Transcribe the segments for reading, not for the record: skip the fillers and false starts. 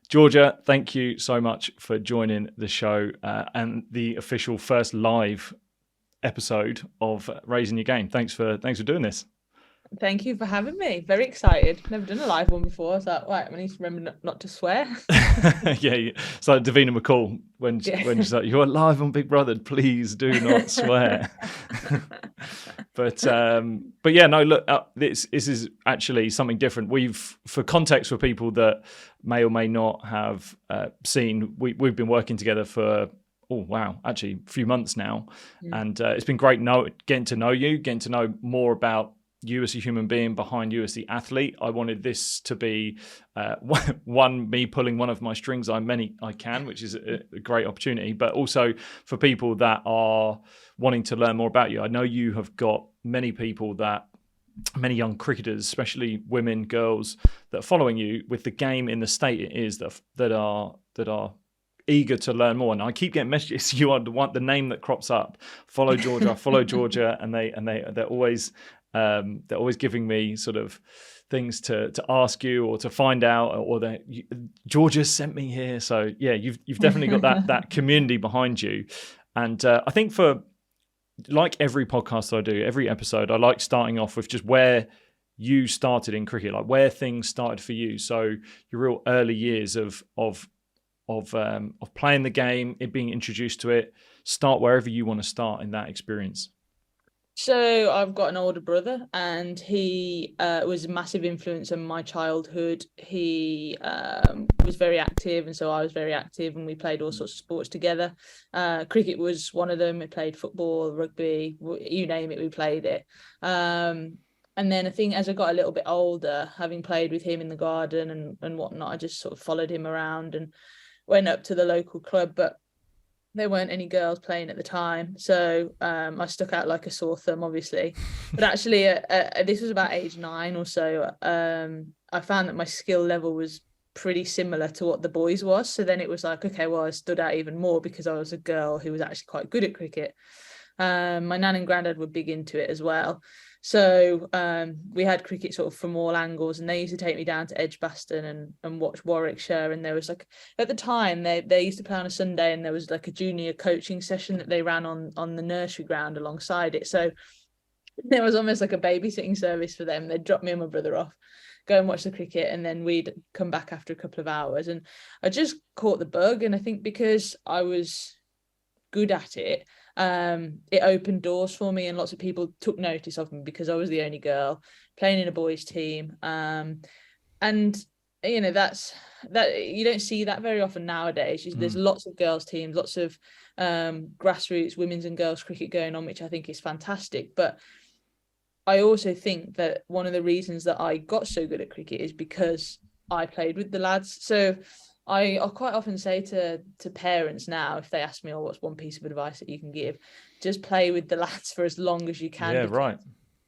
Georgia, thank you so much for joining the show and the official first live episode of Raising Your Game. Thanks for doing this. Thank you for having me. Very excited. Never done a live one before. I was like, right, I need to remember not to swear. Yeah, it's like Davina McCall when she's like, "You're live on Big Brother. Please do not swear." But yeah, no. Look, this is actually something different. For context for people that may or may not have seen, we've been working together for actually a few months now, and it's been great getting to know you, getting to know more about you as a human being behind you as the athlete. I wanted this to be me pulling one of my strings I can, which is a great opportunity, but also for people that are wanting to learn more about you. I know you have got many young cricketers, especially women, girls, that are following you with the game in the state it is, that are eager to learn more. And I keep getting messages, you are the name that crops up. Follow Georgia, and they're always giving me sort of things to ask you or to find out, or that Georgia sent me here. So yeah, you've definitely got that community behind you. And I think for like every podcast I do, every episode, I like starting off with just where you started in cricket, like where things started for you. So your real early years of playing the game, it being introduced to it. Start wherever you want to start in that experience. So I've got an older brother, and he was a massive influence on my childhood. He was very active, and so I was very active, and we played all sorts of sports together. Cricket was one of them. We played football, rugby, you name it, we played it. And then I think as I got a little bit older, having played with him in the garden and whatnot, I just sort of followed him around and went up to the local club, but there weren't any girls playing at the time, so I stuck out like a sore thumb, obviously. But actually, this was about age 9 or so. I found that my skill level was pretty similar to what the boys was. So then it was like, okay, well, I stood out even more because I was a girl who was actually quite good at cricket. My nan and granddad were big into it as well. So we had cricket sort of from all angles, and they used to take me down to Edgbaston and watch Warwickshire. And there was like, at the time, they used to play on a Sunday, and there was like a junior coaching session that they ran on the nursery ground alongside it. So there was almost like a babysitting service for them. They'd drop me and my brother off, go and watch the cricket, and then we'd come back after a couple of hours. And I just caught the bug. And I think because I was good at it, it opened doors for me, and lots of people took notice of me because I was the only girl playing in a boys' team. And you know, that you don't see that very often nowadays. There's lots of girls' teams, lots of grassroots women's and girls' cricket going on, which I think is fantastic. But I also think that one of the reasons that I got so good at cricket is because I played with the lads. So I'll quite often say to parents now, if they ask me, what's one piece of advice that you can give, just play with the lads for as long as you can. Yeah, right.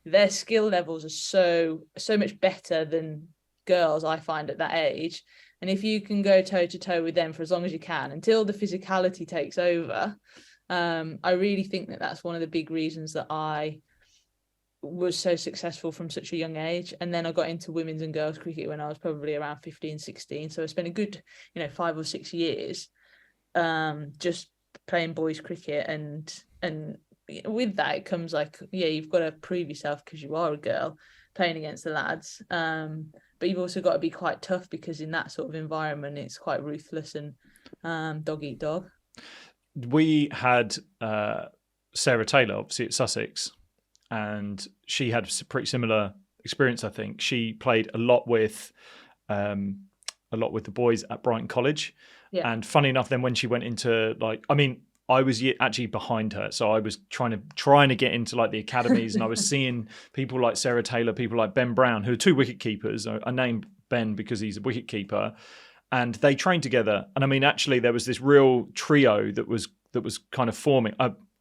Their skill levels are so much better than girls, I find, at that age. And if you can go toe to toe with them for as long as you can, until the physicality takes over, I really think that that's one of the big reasons that I was so successful from such a young age. And then I got into women's and girls cricket when I was probably around 15, 16. So I spent a good 5 or 6 years just playing boys cricket, and with that it comes like, you've got to prove yourself because you are a girl playing against the lads, but you've also got to be quite tough because in that sort of environment it's quite ruthless and dog eat dog. We had Sarah Taylor obviously at Sussex, and she had a pretty similar experience. I think she played a lot with the boys at Brighton College. Yeah. And funny enough, then when she went into I was actually behind her, so I was trying to get into like the academies, and I was seeing people like Sarah Taylor, people like Ben Brown, who are 2 wicket keepers. I named Ben because he's a wicket keeper, and they trained together. And I mean, actually, there was this real trio that was kind of forming.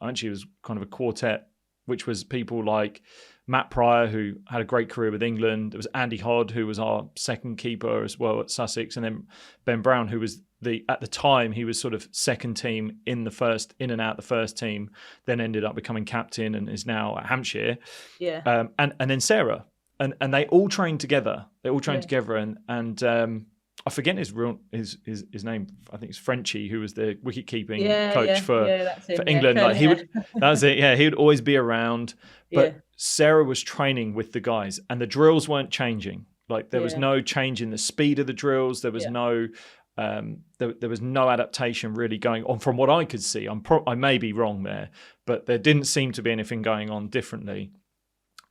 Actually, it was kind of a quartet, which was people like Matt Pryor, who had a great career with England. There was Andy Hodd, who was our second keeper as well at Sussex. And then Ben Brown, who was at the time, he was sort of second team in and out the first team, then ended up becoming captain and is now at Hampshire. Yeah. And then Sarah. And they all trained together. Together. And I forget his name. I think it's Frenchie, who was the wicket keeping Yeah, coach for that's him, England. Like curly he hair. would, that was it. Yeah, he would always be around. But Yeah. Sarah was training with the guys, and the drills weren't changing. Like there was Yeah. no change in the speed of the drills. There was Yeah. no, there was no adaptation really going on from what I could see. I may be wrong there, but there didn't seem to be anything going on differently.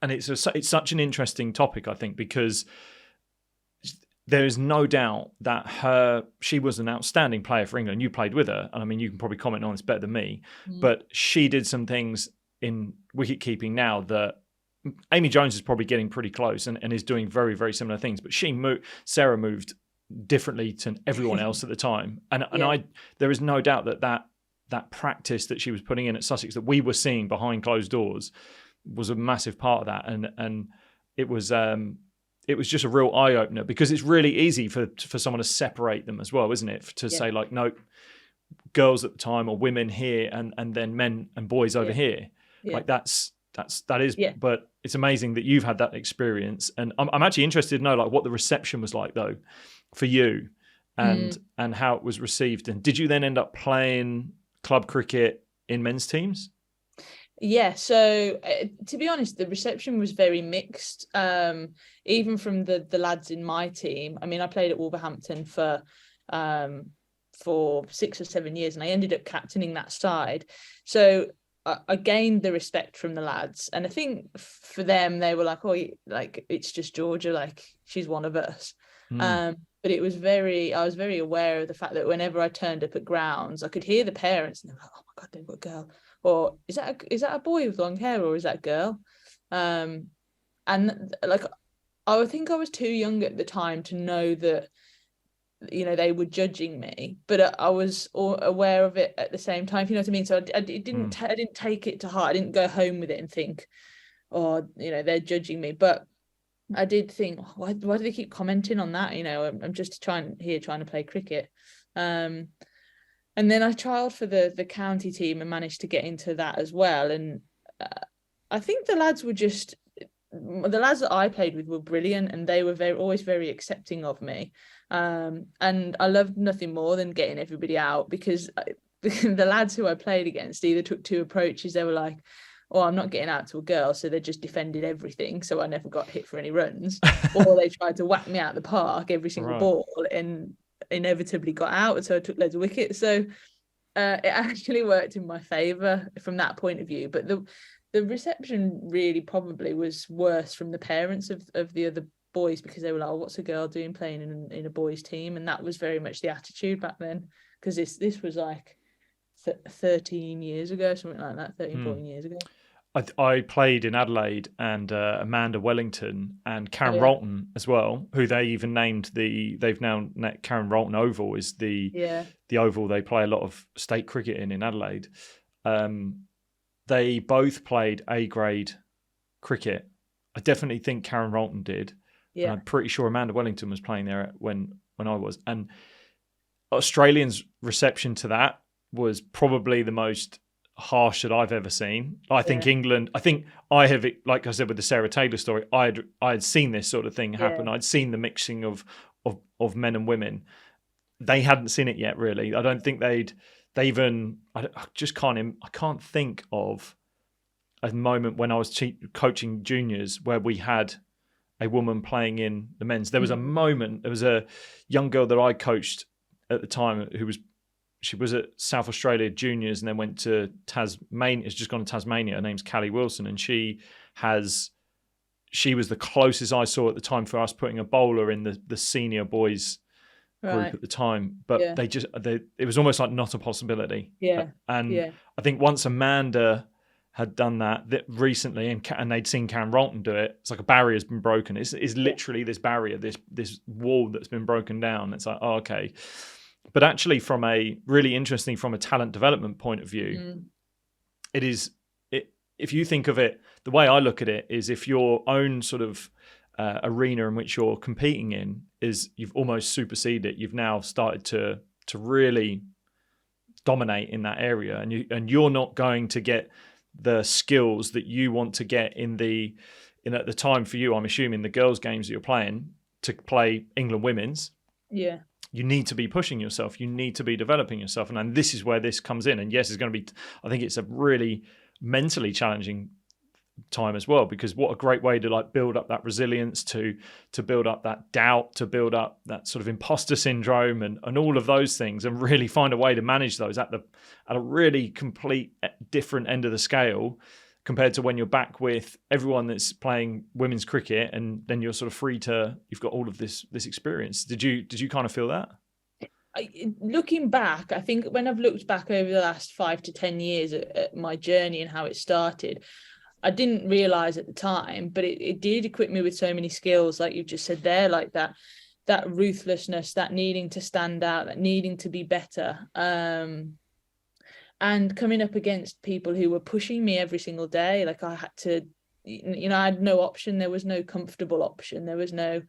And it's such an interesting topic, I think, because there is no doubt that she was an outstanding player for England. You played with her, and I mean, you can probably comment on this better than me, but she did some things in wicket keeping now that Amy Jones is probably getting pretty close and is doing very, very similar things. But Sarah moved differently to everyone else at the time, and there is no doubt that practice that she was putting in at Sussex that we were seeing behind closed doors was a massive part of that, and it was just a real eye opener, because it's really easy for someone to separate them as well, isn't it? To say like, no, girls at the time or women here, and then men and boys over here. Like that is. Yeah. But it's amazing that you've had that experience, and I'm actually interested to know like what the reception was like though for you, and how it was received. And did you then end up playing club cricket in men's teams? Yeah, so to be honest, the reception was very mixed, even from the lads in my team. I mean, I played at Wolverhampton for 6 or 7 years, and I ended up captaining that side. So I gained the respect from the lads, and I think for them, they were like, "Oh, like it's just Georgia, like she's one of us." But I was very aware of the fact that whenever I turned up at grounds, I could hear the parents, and they were like, "Oh my God, they've got a girl." Or is that a boy with long hair, or is that a girl? And like, I think I was too young at the time to know that, you know, they were judging me, but I was aware of it at the same time. You know what I mean? So I didn't take it to heart. I didn't go home with it and think, oh, you know, they're judging me. But I did think, why do they keep commenting on that? You know, I'm just trying to play cricket. And then I trialled for the county team and managed to get into that as well. And I think the lads that I played with were brilliant, and they were always very accepting of me. And I loved nothing more than getting everybody out, because the lads who I played against either took two approaches. They were like, "Oh, I'm not getting out to a girl," so they just defended everything, so I never got hit for any runs. Or they tried to whack me out the park every single ball, and inevitably got out, so I took loads of wickets. So it actually worked in my favour from that point of view. But the reception really probably was worse from the parents of the other boys, because they were like, "Oh, what's a girl doing playing in a boys' team?" And that was very much the attitude back then, because this was like 13 years ago, something like that, 13, 14 years ago. I played in Adelaide, and Amanda Wellington and Karen Rolton as well, who they've now Karen Rolton Oval is the oval they play a lot of state cricket in Adelaide. They both played A-grade cricket. I definitely think Karen Rolton did. Yeah. I'm pretty sure Amanda Wellington was playing there when I was. And Australians' reception to that was probably the most harsh that I've ever seen. I think England, I have, like I said with the Sarah Taylor story, I had seen this sort of thing happen. I'd seen the mixing of men and women. They hadn't seen it yet, really. I don't think I can't think of a moment when I was coaching juniors where we had a woman playing in the men's. There was a moment, there was a young girl that I coached at the time she was at South Australia juniors and then went to Tasmania. Has just gone to Tasmania. Her name's Callie Wilson, and she was the closest I saw at the time for us putting a bowler in the senior boys group at the time. But it was almost like not a possibility. Yeah. And I think once Amanda had done that recently, and they'd seen Karen Rolton do it, it's like a barrier's been broken. It's literally this barrier, this wall that's been broken down. It's like, oh, okay. But actually, from a talent development point of view, if you think of it, the way I look at it is, if your own sort of arena in which you're competing in is, you've almost superseded it. You've now started to really dominate in that area, and you're not going to get the skills that you want to get at the time for you. I'm assuming the girls' games that you're playing to play England women's. Yeah. You need to be pushing yourself. You need to be developing yourself. And this is where this comes in. And yes, it's going to be, I think it's a really mentally challenging time as well, because what a great way to like build up that resilience, to build up that doubt, to build up that sort of imposter syndrome and all of those things, and really find a way to manage those at a really complete different end of the scale compared to when you're back with everyone that's playing women's cricket, and then you're sort of free to, you've got all of this experience. Did you kind of feel that? Looking back, I think when I've looked back over the last 5 to 10 years at my journey and how it started, I didn't realize at the time, but it did equip me with so many skills, like you just said there, like that ruthlessness, that needing to stand out, that needing to be better. And coming up against people who were pushing me every single day. Like I had to, I had no option. There was no comfortable option. There was no,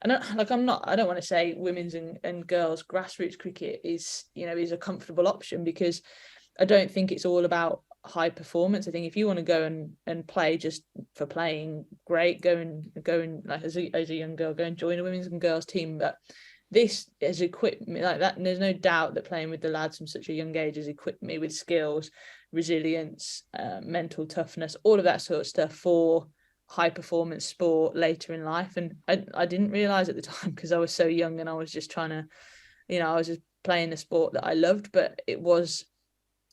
I don't want to say women's and girls grassroots cricket is a comfortable option, because I don't think it's all about high performance. I think if you want to go and play just for playing, great, go and like as a young girl, go and join a women's and girls team. But this has equipped me like that, and there's no doubt that playing with the lads from such a young age has equipped me with skills, resilience, mental toughness, all of that sort of stuff for high performance sport later in life. And I didn't realize at the time, because I was so young and I was just trying to, I was just playing the sport that I loved. But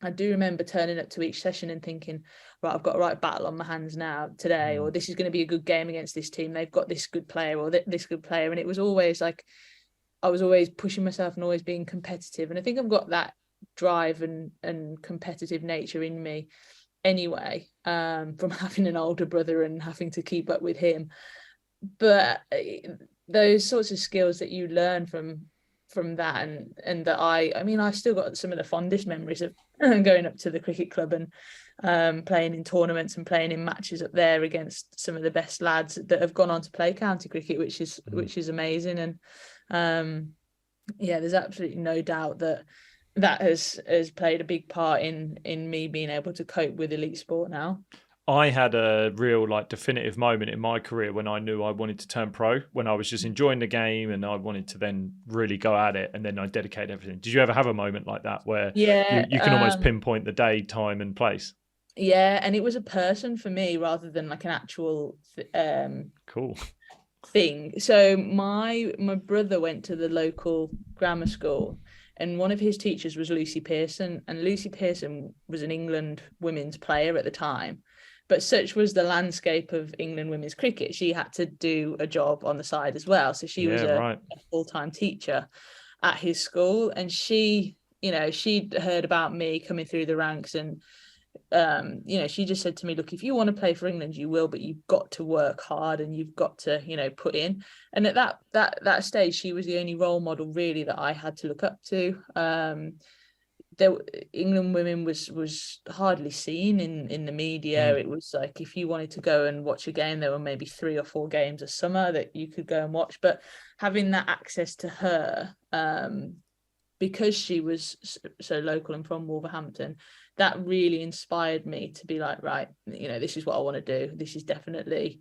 I do remember turning up to each session and thinking, right, I've got a right battle on my hands now today, or this is going to be a good game against this team. They've got this good player or this good player. And it was always like, I was always pushing myself and always being competitive. And I think I've got that drive and competitive nature in me anyway, from having an older brother and having to keep up with him. But those sorts of skills that you learn from that, and that I still got some of the fondest memories of going up to the cricket club and playing in tournaments and playing in matches up there against some of the best lads that have gone on to play county cricket, which is amazing. And there's absolutely no doubt that has played a big part in me being able to cope with elite sport now. I had a real definitive moment in my career when I knew I wanted to turn pro, when I was just enjoying the game and I wanted to then really go at it, and then I dedicate everything. Did you ever have a moment like that where you can almost pinpoint the day, time and place? Yeah, and it was a person for me rather than like an actual cool thing. So my brother went to the local grammar school, and one of his teachers was Lucy Pearson, and Lucy Pearson was an England women's player at the time. But such was the landscape of England women's cricket, she had to do a job on the side as well. So she was a full-time teacher at his school, and she'd heard about me coming through the ranks, and she just said to me, look, if you want to play for England, you will, but you've got to work hard and you've got to, put in. And at that stage, she was the only role model really that I had to look up to. England women was hardly seen in the media. It was like, if you wanted to go and watch a game, there were maybe 3 or 4 games a summer that you could go and watch. But having that access to her, because she was so local and from Wolverhampton, that really inspired me to be like, right, this is what I want to do. This is definitely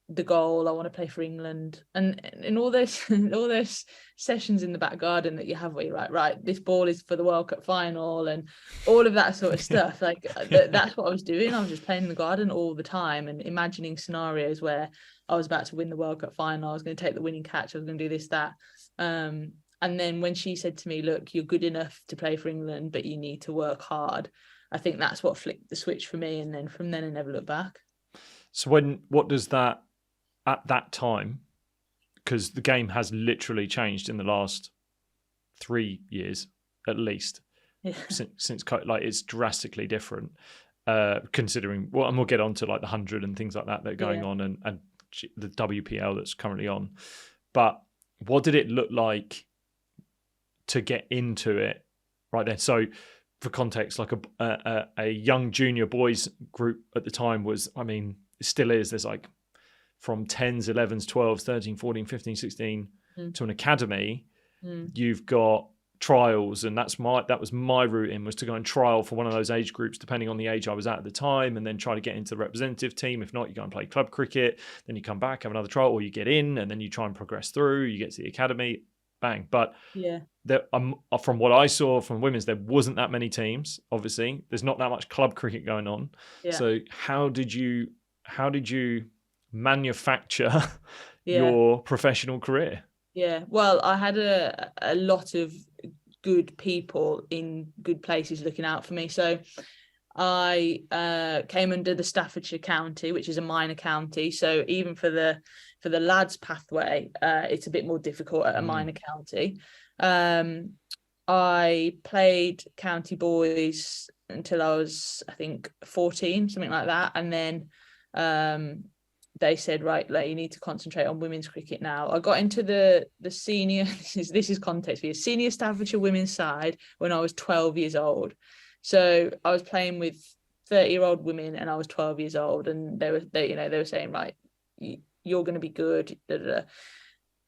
the goal. I want to play for England. And in all those sessions in the back garden that you have where you're like, right, this ball is for the World Cup final and all of that sort of stuff. Like that's what I was doing. I was just playing in the garden all the time and imagining scenarios where I was about to win the World Cup final. I was going to take the winning catch. I was going to do this, that. And then when she said to me, look, you're good enough to play for England, but you need to work hard, I think that's what flicked the switch for me. And then from then I never looked back. So what does that, at that time, because the game has literally changed in the last 3 years, at least, since it's drastically different, considering, well, and we'll get on to like the 100 and things like that are going on and the WPL that's currently on. But what did it look like to get into it right then? So for context, like a young junior boys group at the time was, it still is, there's like from 10s, 11s, 12s, 13, 14, 15, 16 to an academy. You've got trials, and that was my route in, was to go and trial for one of those age groups depending on the age I was at the time, and then try to get into the representative team. If not, you go and play club cricket, then you come back, have another trial, or you get in and then you try and progress through, you get to the academy, bang. But from what I saw from women's, there wasn't that many teams. Obviously there's not that much club cricket going on. So how did you manufacture your professional career? Well, I had a lot of good people in good places looking out for me. So I came under the Staffordshire County, which is a minor county. So even for the lads pathway, it's a bit more difficult at a minor county. I played county boys until I was, I think, 14, something like that. And then they said, right, like, you need to concentrate on women's cricket now. I got into the senior, this is context for you, senior Staffordshire women's side when I was 12 years old. So I was playing with 30-year-old women and I was 12 years old, and they were saying, right, you're going to be good. Da, da, da.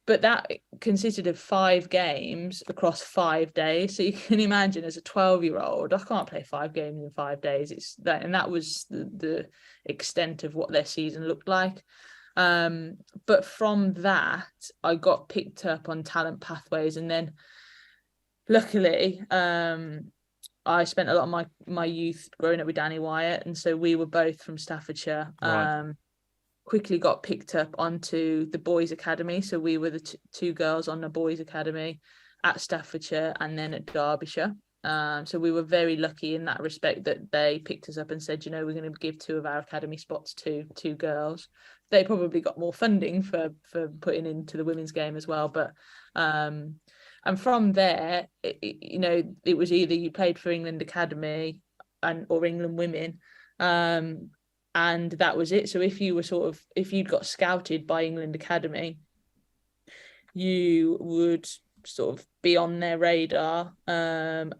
But that consisted of 5 games across 5 days. So you can imagine, as a 12-year-old, I can't play 5 games in 5 days. It's that, and that was the extent of what their season looked like. But from that, I got picked up on talent pathways, and then luckily, I spent a lot of my youth growing up with Danny Wyatt, and so we were both from Staffordshire. Right. Quickly got picked up onto the boys' academy, so we were the two girls on the boys' academy at Staffordshire and then at Derbyshire. So we were very lucky in that respect that they picked us up and said, we're going to give 2 of our academy spots to 2 girls. They probably got more funding for putting into the women's game as well, but and from there, it was either you played for England Academy or England Women. And that was it. So if you'd got scouted by England Academy, you would sort of be on their radar. And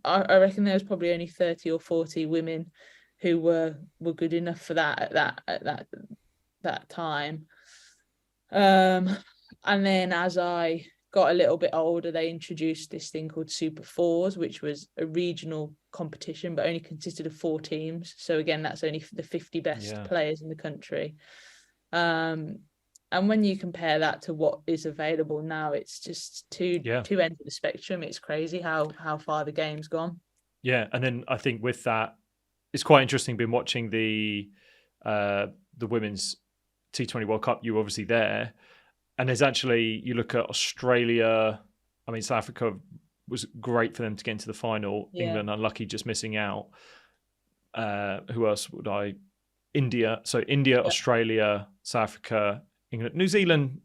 I reckon there's probably only 30 or 40 women who were good enough for that at that time. And then as I got a little bit older, they introduced this thing called Super Fours, which was a regional competition but only consisted of 4 teams. So again, that's only for the 50 best players in the country. And when you compare that to what is available now, it's just two ends of the spectrum. It's crazy how far the game's gone. Yeah, and then I think with that, it's quite interesting. Been watching the women's T20 World Cup. You were obviously there. And there's actually, you look at Australia, South Africa was great for them to get into the final. Yeah. England unlucky, just missing out. Who else would I? India. So India, Australia, South Africa, England, New Zealand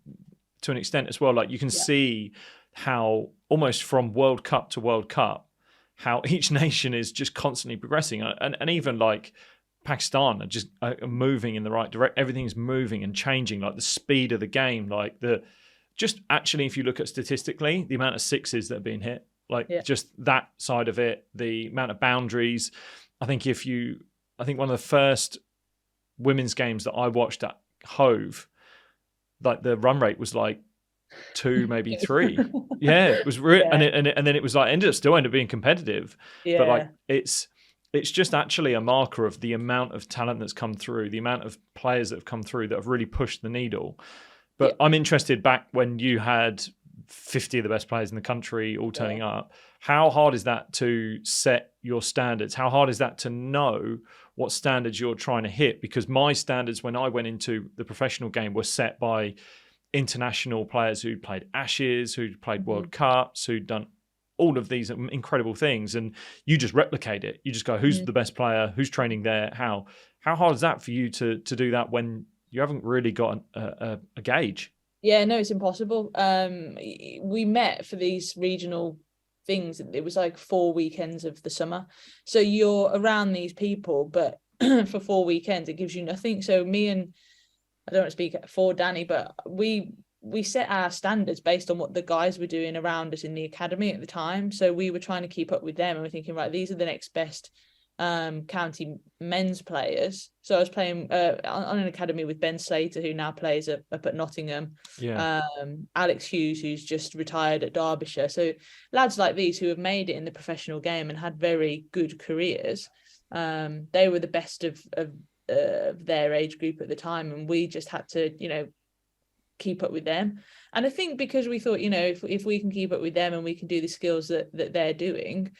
to an extent as well. Like, you can see how almost from World Cup to World Cup, how each nation is just constantly progressing. And even like Pakistan are just moving in the right direction. Everything's moving and changing, like the speed of the game, like actually, if you look at statistically, the amount of sixes that are being hit, just that side of it, the amount of boundaries. I think one of the first women's games that I watched at Hove, like the run rate was like 2, maybe 3. Yeah, it was really, and then it was like ended up being competitive. Yeah. But like it's just actually a marker of the amount of talent that's come through, the amount of players that have come through that have really pushed the needle. But I'm interested, back when you had 50 of the best players in the country all turning up, how hard is that to set your standards? How hard is that to know what standards you're trying to hit? Because my standards when I went into the professional game were set by international players who'd played Ashes, who'd played World Cups, who'd done all of these incredible things, and you just replicate it. You just go, who's the best player? Who's training there? How hard is that for you to do that when you haven't really got a gauge? Yeah, no, it's impossible. We met for these regional things. It was like 4 weekends of the summer. So you're around these people, but for 4 weekends, it gives you nothing. So me and, I don't want to speak for Danny, but we set our standards based on what the guys were doing around us in the academy at the time. So we were trying to keep up with them, and we're thinking, right, these are the next best county men's players. So I was playing on an academy with Ben Slater, who now plays up at Nottingham. Alex Hughes, who's just retired at Derbyshire. So lads like these who have made it in the professional game and had very good careers. They were the best of their age group at the time, and we just had to, keep up with them. And I think because we thought, if we can keep up with them and we can do the skills that they're doing,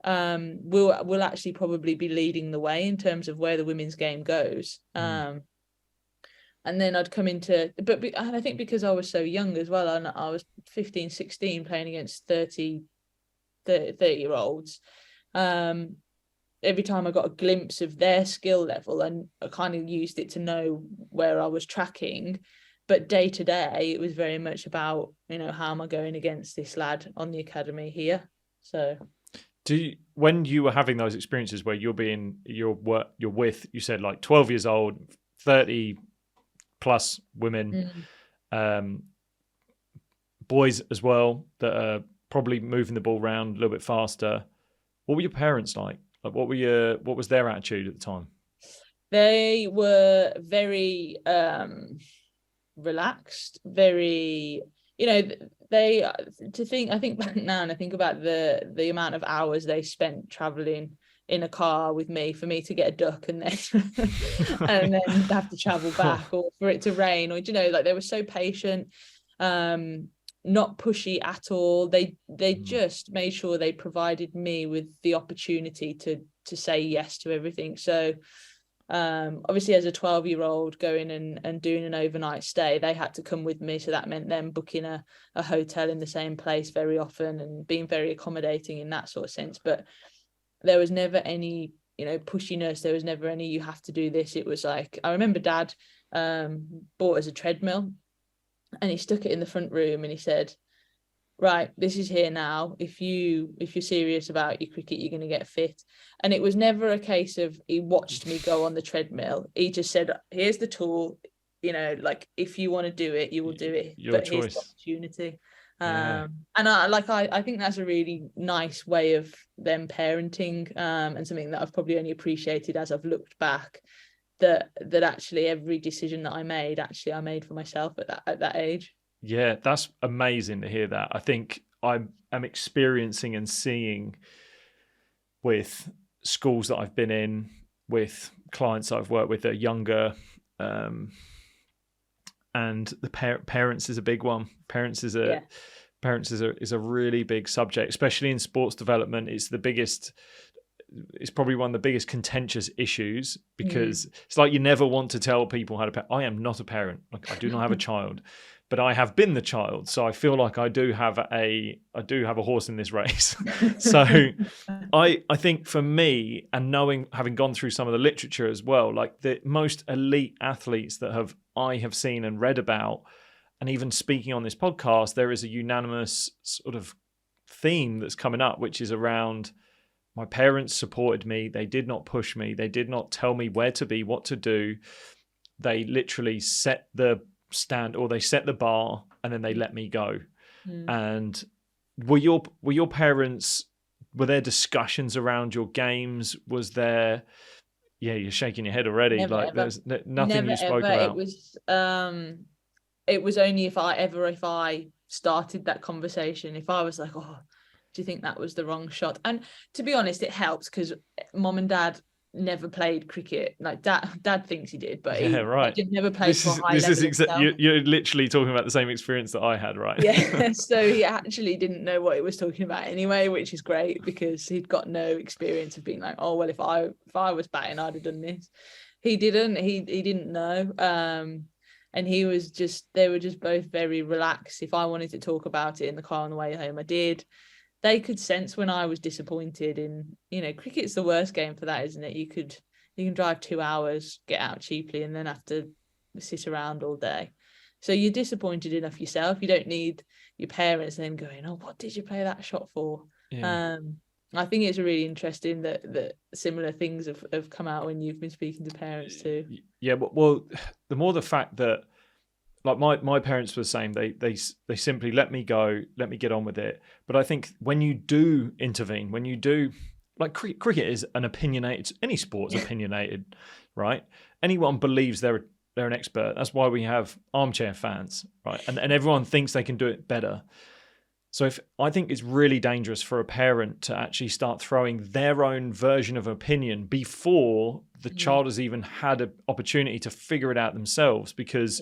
we'll actually probably be leading the way in terms of where the women's game goes. And then I'd come into, and I think because I was so young as well, and I was 15, 16 playing against 30-year-olds, every time I got a glimpse of their skill level, and I kind of used it to know where I was tracking. But day to day, it was very much about, how am I going against this lad on the academy here? So, when you were having those experiences where you're with, you said like 12 years old, 30 plus women, boys as well that are probably moving the ball around a little bit faster. What were your parents like? Like, what was their attitude at the time? They were very relaxed, very, I think back now and I think about the amount of hours they spent traveling in a car with me for me to get a duck and then and then have to travel back, or for it to rain, or they were so patient, not pushy at all. They just made sure they provided me with the opportunity to say yes to everything. So obviously as a 12-year-old going and doing an overnight stay, they had to come with me, so that meant them booking a hotel in the same place very often and being very accommodating in that sort of sense. But there was never any pushiness, there was never any you have to do this. It was like, I remember Dad bought us a treadmill and he stuck it in the front room and he said, right, this is here now. If you're serious about your cricket, you're going to get fit. And it was never a case of he watched me go on the treadmill. He just said, here's the tool, if you want to do it, you will do it. Your choice. Here's the opportunity. And I think that's a really nice way of them parenting, and something that I've probably only appreciated as I've looked back, that actually every decision that I made for myself at that age. Yeah, that's amazing to hear that. I think I'm experiencing and seeing with schools that I've been in, with clients I've worked with that are younger, and the parents is a big one. Parents is a really big subject, especially in sports development. It's probably one of the biggest contentious issues, because it's like you never want to tell people how to parent. I am not a parent. Like, I do not have a child. But I have been the child, so I feel like I do have a horse in this race. So I think for me, and having gone through some of the literature as well, like the most elite athletes that I have seen and read about, and even speaking on this podcast, there is a unanimous sort of theme that's coming up, which is around, my parents supported me. They did not push me. They did not tell me where to be, what to do. They literally set the stand, or they set the bar, and then they let me go. And were your parents, were there discussions around your games? Was there, you're shaking your head already. Never, like ever. There's nothing Never, you spoke ever. about. It was only if I started that conversation, if I was like, oh, do you think that was the wrong shot? And to be honest, it helps because Mom and Dad never played cricket. Like Dad thinks he did, but he just never played for a high level. You're literally talking about the same experience that I had, right? Yeah. So he actually didn't know what he was talking about anyway, which is great because he'd got no experience of being like, oh well, if I was batting, I'd have done this. He didn't. He didn't know. And they were just both very relaxed. If I wanted to talk about it in the car on the way home, I did. They could sense when I was disappointed in, cricket's the worst game for that, isn't it? You can drive 2 hours, get out cheaply, and then have to sit around all day. So you're disappointed enough yourself. You don't need your parents then going, oh, what did you play that shot for? Yeah. I think it's really interesting that similar things have come out when you've been speaking to parents too. Yeah, well, the more the fact that, like my parents were the same. They simply let me go, let me get on with it. But I think when you do intervene, when you do like cricket is an opinionated, any sport's opinionated, right? Anyone believes they're an expert. That's why we have armchair fans, right? And everyone thinks they can do it better. So I think it's really dangerous for a parent to actually start throwing their own version of opinion before the child has even had an opportunity to figure it out themselves. Because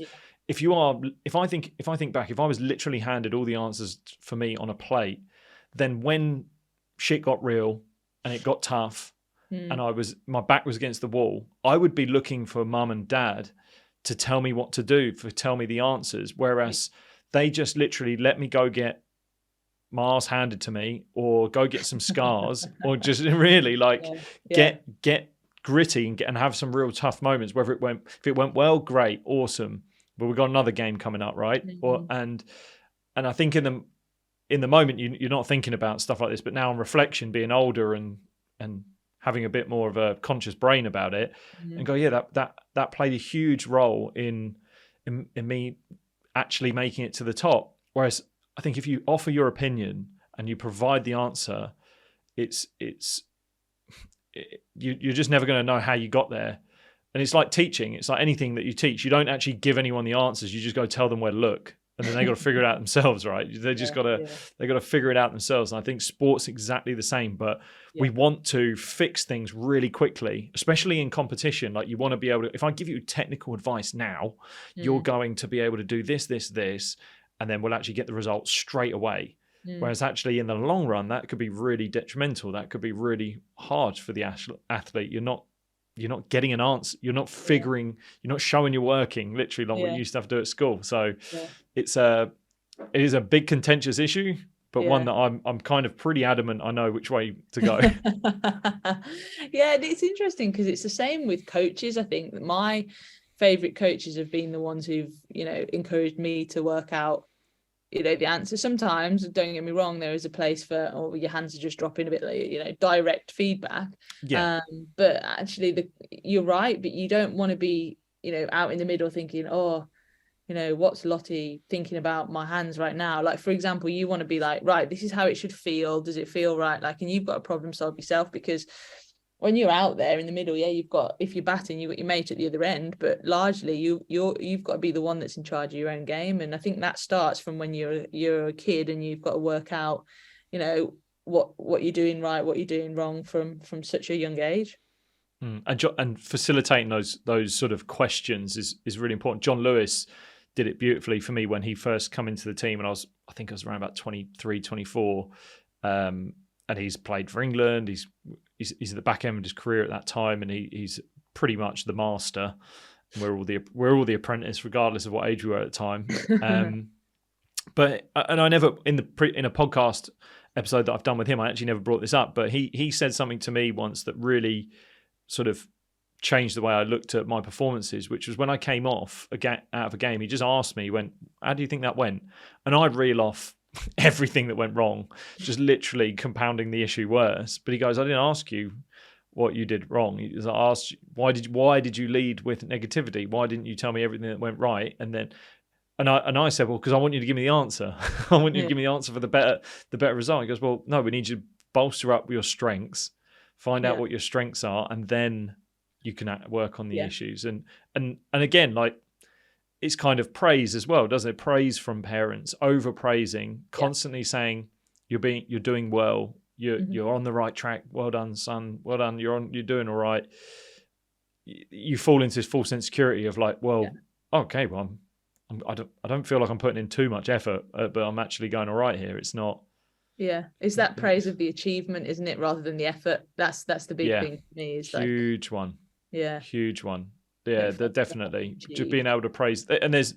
if I think back, if I was literally handed all the answers for me on a plate, then when shit got real and it got tough and my back was against the wall, I would be looking for mum and dad to tell me what to do, tell me the answers. Whereas they just literally let me go get my arse handed to me, or go get some scars, or just really get gritty and have some real tough moments. If it went well, great, awesome. But we've got another game coming up, right? And I think in the moment you're not thinking about stuff like this, but now on reflection, being older and having a bit more of a conscious brain about it, and go, that played a huge role in me actually making it to the top. Whereas I think if you offer your opinion and you provide the answer, you're just never going to know how you got there. And it's like teaching. It's like anything that you teach. You don't actually give anyone the answers. You just go tell them where to look, and then they got to figure it out themselves, right? They just got to figure it out themselves. And I think sport's exactly the same. But we want to fix things really quickly, especially in competition. Like, you want to be able to. If I give you technical advice now, you're going to be able to do this, and then we'll actually get the results straight away. Whereas actually in the long run, that could be really detrimental. That could be really hard for the athlete. You're not getting an answer. You're not figuring, you're not showing you're working, literally like what you used to have to do at school. So it is a big contentious issue, but one that I'm kind of pretty adamant I know which way to go. Yeah, it's interesting because it's the same with coaches. I think that my favorite coaches have been the ones who've, encouraged me to work out, the answer. Sometimes, don't get me wrong, there is a place for, your hands are just dropping a bit, direct feedback. But actually you're right, but you don't want to be, out in the middle thinking, what's Lottie thinking about my hands right now? Like, for example, you want to be like, right, this is how it should feel. Does it feel right? Like, and you've got to problem solve yourself, because when you're out there in the middle, if you're batting, you've got your mate at the other end, but largely you've got to be the one that's in charge of your own game. And I think that starts from when you're a kid, and you've got to work out, what you're doing right, what you're doing wrong from such a young age. And facilitating those sort of questions is really important. John Lewis did it beautifully for me when he first come into the team, and I think I was around about 23, 24, and he's played for England. He's at the back end of his career at that time, and he's pretty much the master. We're all the apprentice, regardless of what age we were at the time. But I never in a podcast episode that I've done with him, I actually never brought this up. But he said something to me once that really sort of changed the way I looked at my performances, which was when I came off out of a game. He just asked me, how do you think that went? And I'd reel off everything that went wrong, just literally compounding the issue worse. But he goes, I didn't ask you what you did wrong. I asked you, why did you lead with negativity? Why didn't you tell me everything that went right? And I said, well, because I want you to give me the answer. I want you to give me the answer for the better result. He goes, well, no, we need you to bolster up your strengths, find out what your strengths are, and then you can work on the issues. And again, like, it's kind of praise as well, doesn't it? Praise from parents, overpraising, constantly saying you're doing well, you're on the right track. Well done, son. Well done. You're doing all right. You fall into this false insecurity of like, okay, well, I don't feel like I'm putting in too much effort, but I'm actually going all right here. It's not. Yeah, it's that praise of the achievement, isn't it, rather than the effort? That's the big thing for me. Is huge one. Yeah, huge one. Yeah, definitely. Just being able to praise, and there's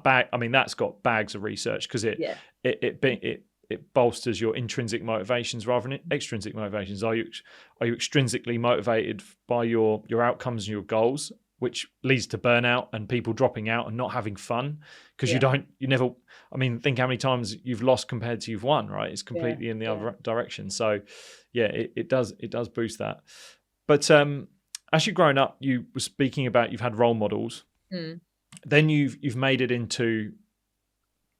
bag. I mean, that's got bags of research, because it bolsters your intrinsic motivations rather than extrinsic motivations. Are you extrinsically motivated by your outcomes and your goals, which leads to burnout and people dropping out and not having fun because you never. I mean, think how many times you've lost compared to you've won. Right? It's completely in the other direction. So, it does boost that. But as you've grown up, you were speaking about you've had role models. Then you've made it into,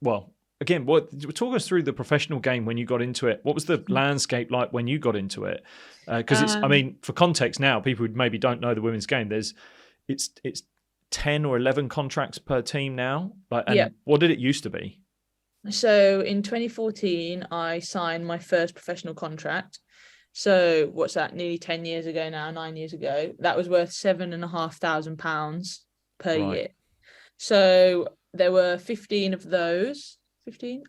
well, again, talk us through the professional game when you got into it. What was the landscape like when you got into it? Because it's, I mean, for context now, people who maybe don't know the women's game, it's 10 or 11 contracts per team now. What did it used to be? So in 2014, I signed my first professional contract. So what's that? Nearly 10 years ago now, 9 years ago. That was worth £7,500 per year. So there were 15 of those,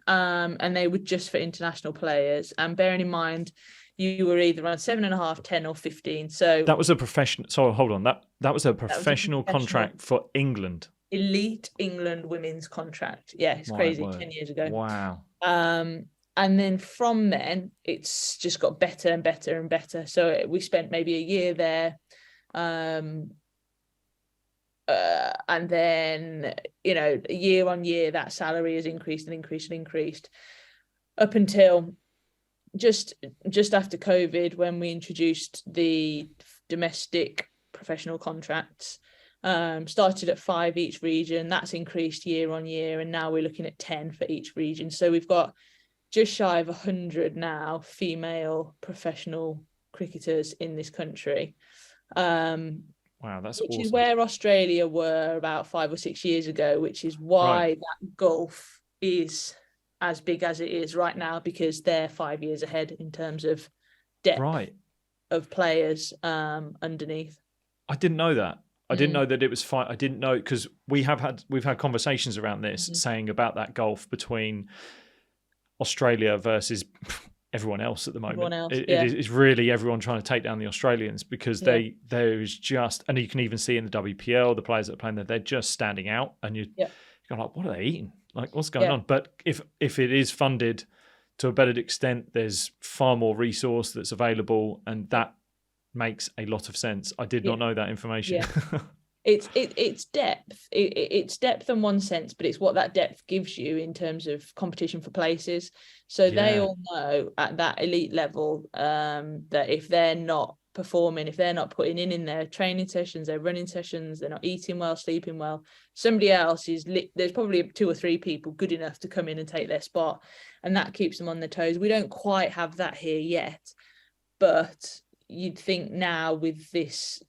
and they were just for international players. And bearing in mind, you were either on 7.5, 10, or 15. So that was a professional. So hold on, that was a professional contract for England. Elite England women's contract. Yeah, it's crazy. 10 years ago. Wow. And then from then, it's just got better and better and better. So we spent maybe a year there. And then, year on year, that salary has increased and increased and increased up until just after COVID, when we introduced the domestic professional contracts. Started at 5 each region. That's increased year on year, and now we're looking at 10 for each region. So we've got just shy of 100 now female professional cricketers in this country. Wow, that's which awesome. is where Australia were about 5 or 6 years ago, which is why that gulf is as big as it is right now, because they're 5 years ahead in terms of depth of players underneath. I didn't know that. I didn't know that it was fine. I didn't know, because we've had conversations around this, saying about that gulf between Australia versus everyone else at the moment. It is really everyone trying to take down the Australians, because there is just, and you can even see in the WPL, the players that are playing there, they're just standing out, and you're like, what are they eating? Like, what's going on? But if it is funded to a better extent, there's far more resource that's available, and that makes a lot of sense. I did not know that information. It's depth. It's depth in one sense, but it's what that depth gives you in terms of competition for places. So they all know at that elite level that if they're not performing, if they're not putting in their training sessions, their running sessions, they're not eating well, sleeping well, somebody else is there's probably 2 or 3 people good enough to come in and take their spot, and that keeps them on their toes. We don't quite have that here yet, but you'd think now with this,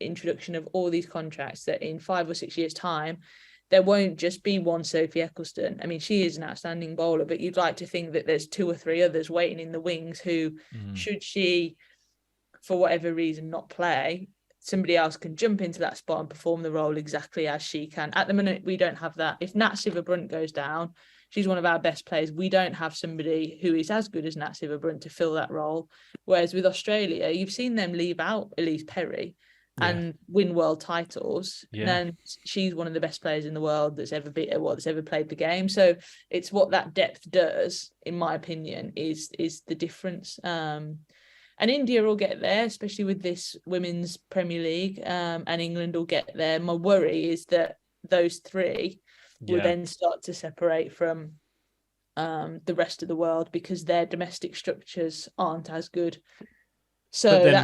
introduction of all these contracts, that in 5 or 6 years' time, there won't just be one Sophie Eccleston. I mean, she is an outstanding bowler, but you'd like to think that there's 2 or 3 others waiting in the wings who, should she, for whatever reason, not play, somebody else can jump into that spot and perform the role exactly as she can. At the minute, we don't have that. If Nat Sciver-Brunt goes down, she's one of our best players. We don't have somebody who is as good as Nat Sciver-Brunt to fill that role. Whereas with Australia, you've seen them leave out Elise Perry and win world titles. And she's one of the best players in the world that's ever played the game. So it's what that depth does, in my opinion, is the difference. And India will get there, especially with this women's Premier League, and England will get there. My worry is that those 3 will then start to separate from the rest of the world, because their domestic structures aren't as good. So but then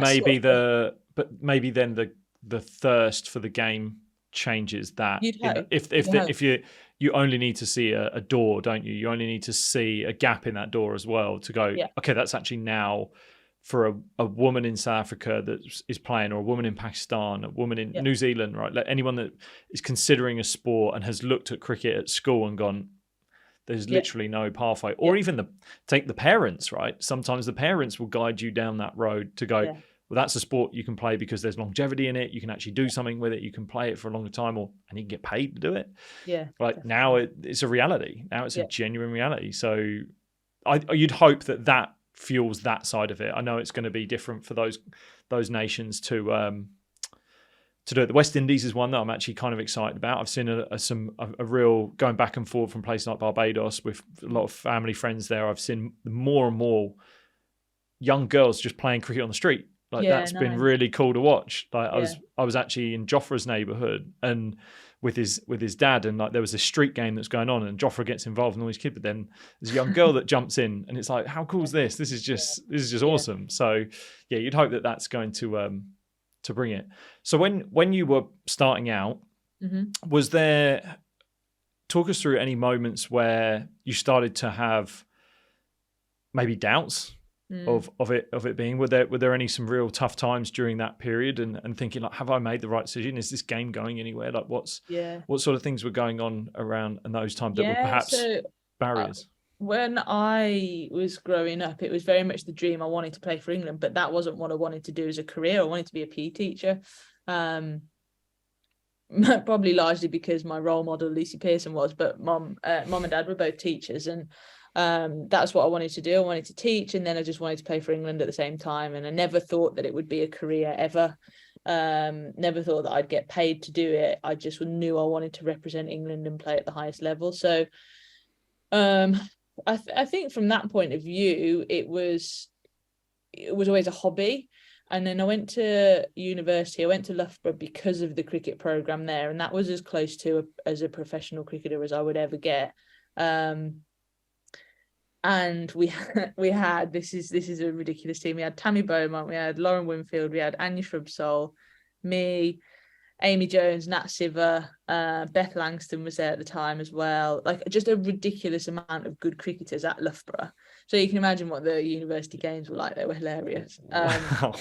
maybe then the thirst for the game changes that. If you only need to see a door, don't you? You only need to see a gap in that door as well to go, okay, that's actually now for a woman in South Africa that is playing, or a woman in Pakistan, a woman in New Zealand, right? Like anyone that is considering a sport and has looked at cricket at school and gone, there's literally no pathway. Or even take the parents, right? Sometimes the parents will guide you down that road to go, well, that's a sport you can play because there's longevity in it. You can actually do something with it. You can play it for a longer time, and you can get paid to do it. Right. Now it's a reality. Now it's a genuine reality. So you'd hope that fuels that side of it. I know it's going to be different for those nations to do it. The West Indies is one that I'm actually kind of excited about. I've seen a real going back and forth from places like Barbados with a lot of family friends there. I've seen more and more young girls just playing cricket on the street. That's been really cool to watch. I was actually in Jofra's neighbourhood and with his dad, and there was a street game that's going on, and Jofra gets involved and all these kids, but then there's a young girl that jumps in, and it's like, how cool is this? This is just awesome. So you'd hope that that's going to bring it. So when you were starting out, was there talk us through any moments where you started to have maybe doubts of it being. Were there any some real tough times during that period, and thinking like, have I made the right decision? Is this game going anywhere? Like, what sort of things were going on around in those times that were perhaps barriers? When I was growing up, it was very much the dream. I wanted to play for England, but that wasn't what I wanted to do as a career. I wanted to be a PE teacher. Probably largely because my role model Lucy Pearson was, but mom and dad were both teachers, and that's what I wanted to do. I wanted to teach, and then I just wanted to play for England at the same time. And I never thought that it would be a career ever. Never thought that I'd get paid to do it. I just knew I wanted to represent England and play at the highest level. So I think from that point of view, it was always a hobby. And then I went to university. I went to Loughborough because of the cricket program there, and that was as close to as a professional cricketer as I would ever get. And we had this is a ridiculous team. We had Tammy Beaumont, we had Lauren Winfield, we had Anya Shrubsole, me, Amy Jones, Nat Siver, Beth Langston was there at the time as well. Like, just a ridiculous amount of good cricketers at Loughborough. So you can imagine what the university games were like. They were hilarious. Wow.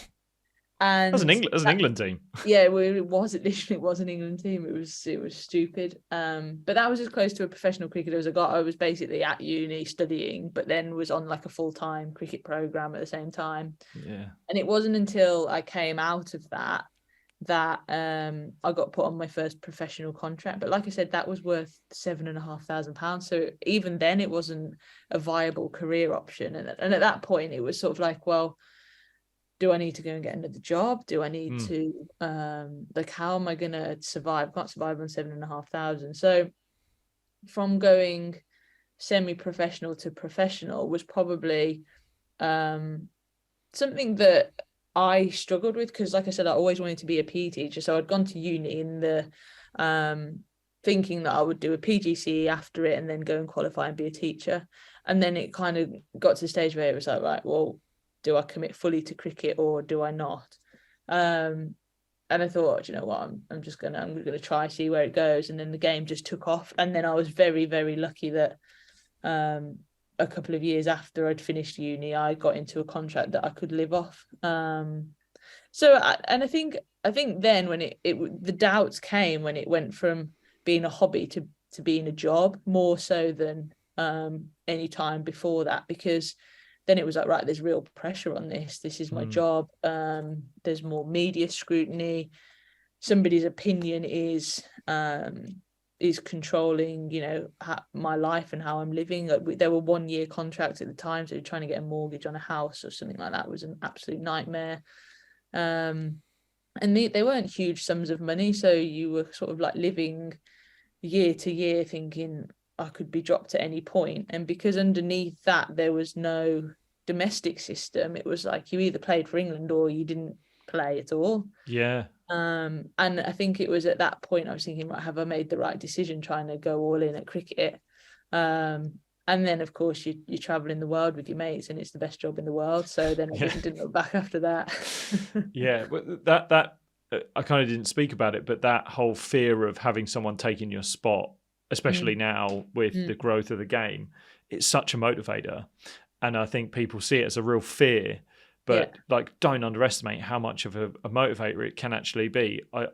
And that was an England team. Yeah, it was an England team. It was stupid. But that was as close to a professional cricketer as I got. I was basically at uni studying, but then was on like a full-time cricket program at the same time. Yeah. And it wasn't until I came out of that I got put on my first professional contract. But like I said, that was worth £7,500. So even then, it wasn't a viable career option. And at that point, it was sort of like, well, do I need to go and get another job? Do I need to like, how am I going to survive? I can't survive on £7,500. So from going semi-professional to professional was probably something that I struggled with, because like I said, I always wanted to be a PE teacher. So I'd gone to uni in the thinking that I would do a PGCE after it and then go and qualify and be a teacher. And then it kind of got to the stage where it was like, right, well, do I commit fully to cricket or do I not? And I thought, you know what, I'm gonna try, see where it goes. And then the game just took off. And then I was very, very lucky that a couple of years after I'd finished uni, I got into a contract that I could live off. I think then when the doubts came when it went from being a hobby to being a job, more so than any time before that, because then it was like, right, there's real pressure on this. This is my job. There's more media scrutiny. Somebody's opinion is controlling, you know, my life and how I'm living. There were 1-year contracts at the time, so trying to get a mortgage on a house or something like that was an absolute nightmare. And they weren't huge sums of money, so you were sort of like living year to year thinking, I could be dropped at any point. And because underneath that there was no domestic system, it was like you either played for England or you didn't play at all. Yeah. And I think it was at that point I was thinking, right, have I made the right decision trying to go all in at cricket? And then of course you travel in the world with your mates and it's the best job in the world. So then I didn't look back after that. Yeah, but that I kind of didn't speak about it, but that whole fear of having someone taking your spot, especially now with the growth of the game, it's such a motivator. And I think people see it as a real fear, but like, don't underestimate how much of a motivator it can actually be. I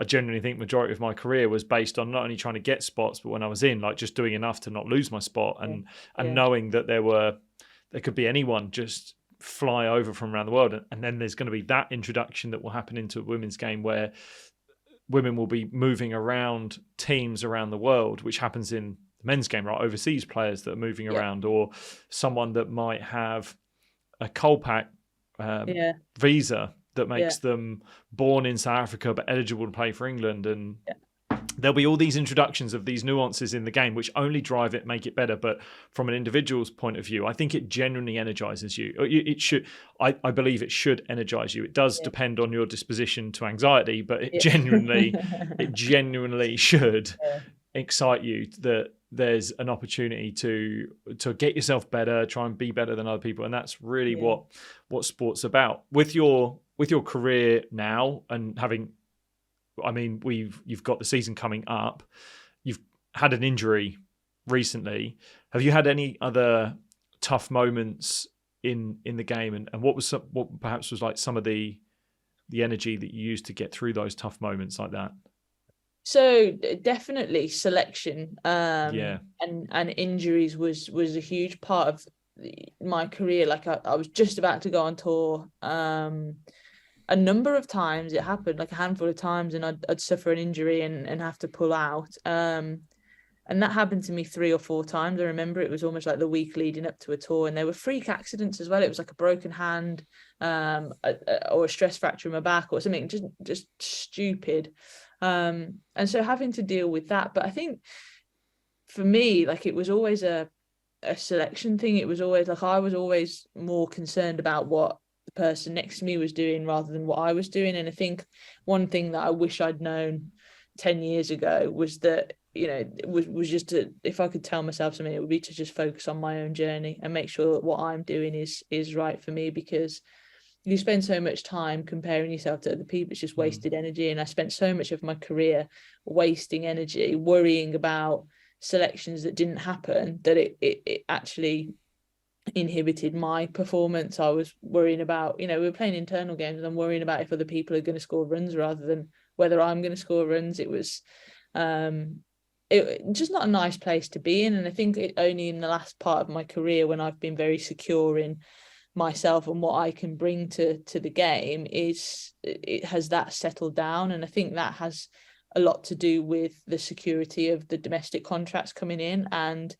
genuinely think majority of my career was based on not only trying to get spots, but when I was in, like, just doing enough to not lose my spot and knowing that there could be anyone just fly over from around the world. And then there's going to be that introduction that will happen into a women's game where women will be moving around teams around the world, which happens in the men's game, right? Overseas players that are moving around, or someone that might have a Colpack visa that makes them born in South Africa but eligible to play for England. And there'll be all these introductions of these nuances in the game which only drive it, make it better. But from an individual's point of view, I think it genuinely energizes you. It should, I believe it should energize you. It does depend on your disposition to anxiety, but it genuinely should excite you that there's an opportunity to get yourself better, try and be better than other people. And that's really what sport's about. With your career now and having, I mean, you've got the season coming up. had an injury recently. Have you had any other tough moments in the game, and what perhaps was like some of the energy that you used to get through those tough moments like that? So definitely selection, Yeah. and injuries was a huge part of my career. Like I was just about to go on tour. A number of times it happened, like a handful of times, and I'd suffer an injury and have to pull out. And that happened to me 3 or 4 times. I remember it was almost like the week leading up to a tour, and there were freak accidents as well. It was like a broken hand, or a stress fracture in my back or something, just stupid. And so having to deal with that. But I think for me, like, it was always a selection thing. It was always like I was always more concerned about what the person next to me was doing rather than what I was doing. And I think one thing that I wish I'd known 10 years ago was that, you know, it was just to, if I could tell myself something, it would be to just focus on my own journey and make sure that what I'm doing is right for me, because you spend so much time comparing yourself to other people. It's just wasted energy. And I spent so much of my career wasting energy worrying about selections that didn't happen, that it actually inhibited my performance. I was worrying about, you know, we were playing internal games and I'm worrying about if other people are going to score runs rather than whether I'm going to score runs. It was just not a nice place to be in. And I think it only in the last part of my career, when I've been very secure in myself and what I can bring to the game, it has that settled down. And I think that has a lot to do with the security of the domestic contracts coming in, and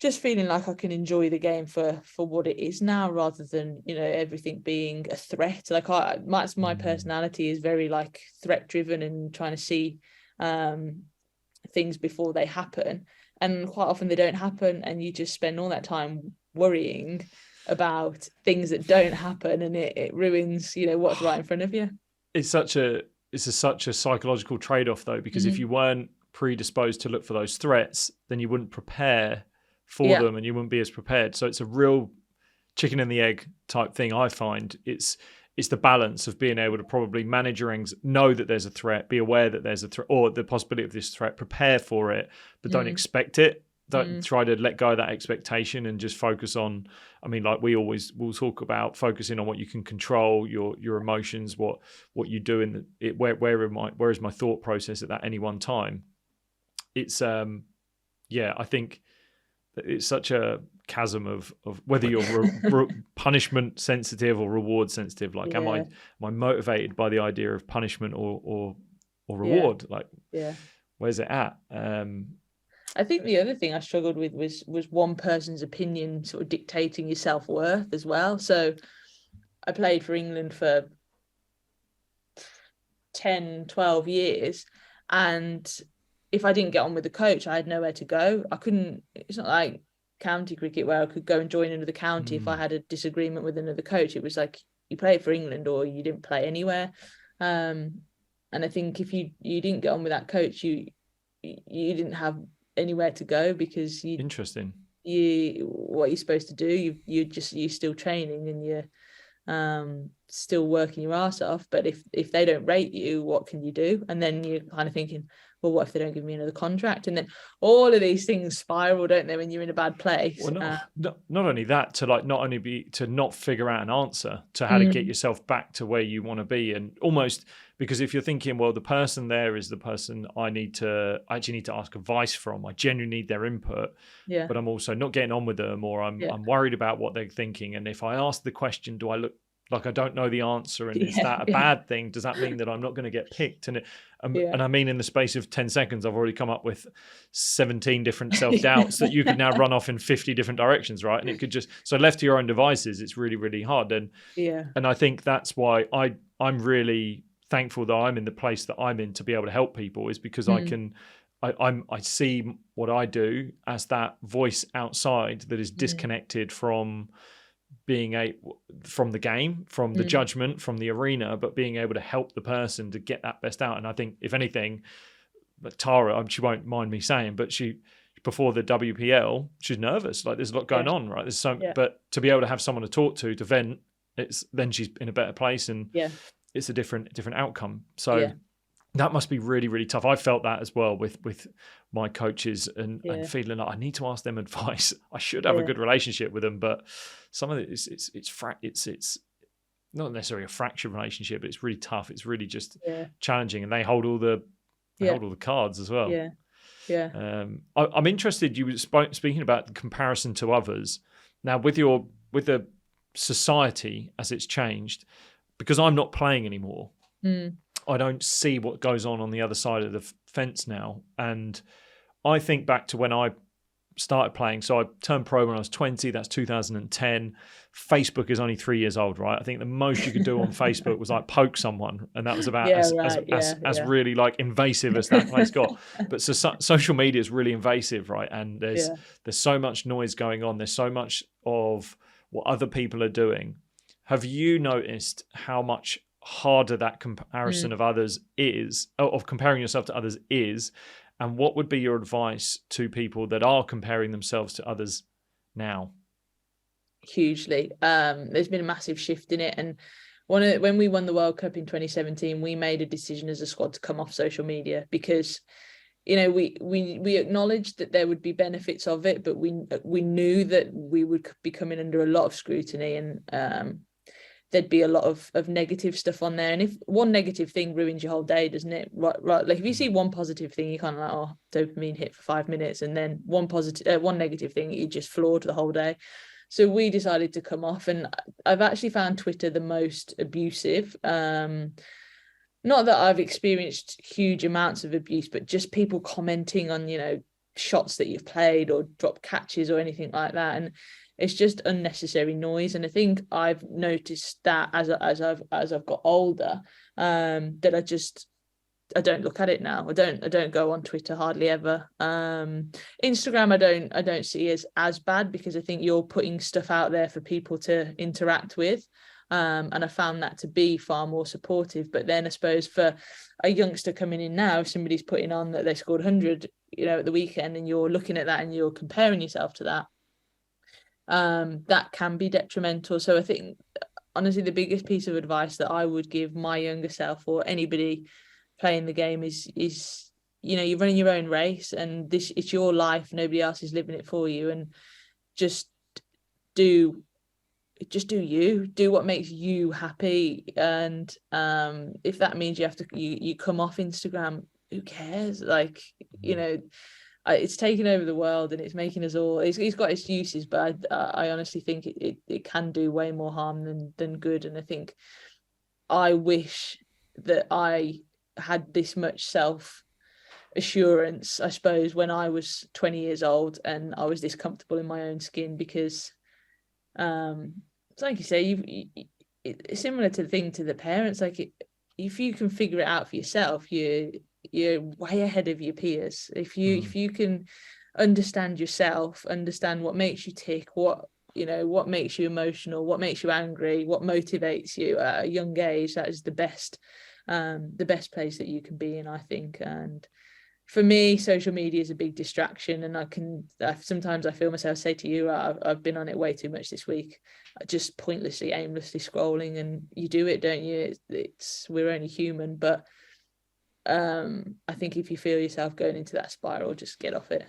just feeling like I can enjoy the game for what it is now, rather than, you know, everything being a threat. Like my personality is very like threat driven and trying to see things before they happen, and quite often they don't happen, and you just spend all that time worrying about things that don't happen, and it ruins, you know, what's right in front of you. It's such a psychological trade-off though, because if you weren't predisposed to look for those threats, then you wouldn't prepare for them, and you wouldn't be as prepared. So it's a real chicken and the egg type thing. I find it's the balance of being able to probably manage your know that there's a threat, be aware that there's a threat or the possibility of this threat, prepare for it, but don't expect it. Don't try to let go of that expectation and just focus on, I mean, like we always will talk about, focusing on what you can control, your emotions, what you do in where is my thought process at that any one time. It's I think it's such a chasm of whether you're punishment sensitive or reward sensitive. Like, am I motivated by the idea of punishment or reward? Like, where's it at? I think the other thing I struggled with was one person's opinion sort of dictating your self-worth as well. So I played for England for 10, 12 years, and if I didn't get on with the coach, I had nowhere to go. It's not like county cricket where I could go and join another county if I had a disagreement with another coach. It was like, you played for England or you didn't play anywhere. And I think if you didn't get on with that coach, you didn't have anywhere to go, because what you're supposed to do, you're still training and you're still working your ass off. But if they don't rate you, what can you do? And then you're kind of thinking, well, what if they don't give me another contract? And then all of these things spiral, don't they, when you're in a bad place? Well, not only that, to not figure out an answer to how to get yourself back to where you want to be, and almost, because if you're thinking, well, the person there is the person I actually need to ask advice from, I genuinely need their input, but I'm also not getting on with them, or I'm worried about what they're thinking, and if I ask the question, do I look like I don't know the answer, and is that a bad thing? Does that mean that I'm not going to get picked? And I mean, in the space of 10 seconds, I've already come up with 17 different self-doubts that you could now run off in 50 different directions, right? And it could just, so left to your own devices, it's really, really hard. And I think that's why I'm really thankful that I'm in the place that I'm in to be able to help people, is because I see what I do as that voice outside that is disconnected from from the game, from the judgment, from the arena, but being able to help the person to get that best out. And I think, if anything, Tara, she won't mind me saying, but she, before the WPL, she's nervous. Like, there's a lot going on, right? There's but to be able to have someone to talk to vent, then she's in a better place, and it's a different outcome. So That must be really, really tough. I felt that as well with my coaches and feeling like I need to ask them advice. I should have a good relationship with them, but some of it it's not necessarily a fractured relationship, but it's really tough. It's really just challenging, and they hold all the cards as well. I'm interested. You were speaking about the comparison to others. Now, with the society as it's changed, because I'm not playing anymore. I don't see what goes on the other side of the fence now. And I think back to when I started playing. So I turned pro when I was 20. That's 2010. Facebook is only 3 years old, right? I think the most you could do on Facebook was like poke someone. And that was about as really like invasive as that place got. But social media is really invasive, right? And there's so much noise going on. There's so much of what other people are doing. Have you noticed how much harder that comparison of others is, of comparing yourself to others is, and what would be your advice to people that are comparing themselves to others now? Hugely. There's been a massive shift in it, and when we won the World Cup in 2017, we made a decision as a squad to come off social media because, you know, we acknowledged that there would be benefits of it, but we knew that we would be coming under a lot of scrutiny, and there'd be a lot of negative stuff on there. And if one negative thing ruins your whole day, doesn't it? Right. Like if you see one positive thing, you kind of like, oh, dopamine hit for 5 minutes, and then one negative thing, you just floored the whole day. So we decided to come off, and I've actually found Twitter the most abusive. Not that I've experienced huge amounts of abuse, but just people commenting on, you know, shots that you've played or drop catches or anything like that. And it's just unnecessary noise. And I think I've noticed that as I've got older, that I don't look at it now. I don't go on Twitter hardly ever. Instagram I don't see as bad, because I think you're putting stuff out there for people to interact with. And I found that to be far more supportive. But then I suppose for a youngster coming in now, if somebody's putting on that they scored 100, you know, at the weekend, and you're looking at that and you're comparing yourself to that, that can be detrimental. So I think, honestly, the biggest piece of advice that I would give my younger self or anybody playing the game is, you know, you're running your own race, and it's your life. Nobody else is living it for you, and just do what makes you happy. And if that means you come off Instagram, who cares? Like, you know, it's taken over the world, and it's making us all, it's got its uses, but I honestly think it can do way more harm than good. And I think I wish that I had this much self assurance, I suppose, when I was 20 years old and I was this comfortable in my own skin, because it's like you say, it's similar to the thing to the parents. Like, if you can figure it out for yourself, you're way ahead of your peers. If you can understand yourself, understand what makes you tick, what makes you emotional, what makes you angry, what motivates you at a young age, that is the best place that you can be in, I think. And for me, social media is a big distraction, and sometimes I feel myself say to you, I've been on it way too much this week, just pointlessly, aimlessly scrolling. And you do it, don't you? We're only human, but I think if you feel yourself going into that spiral, just get off it.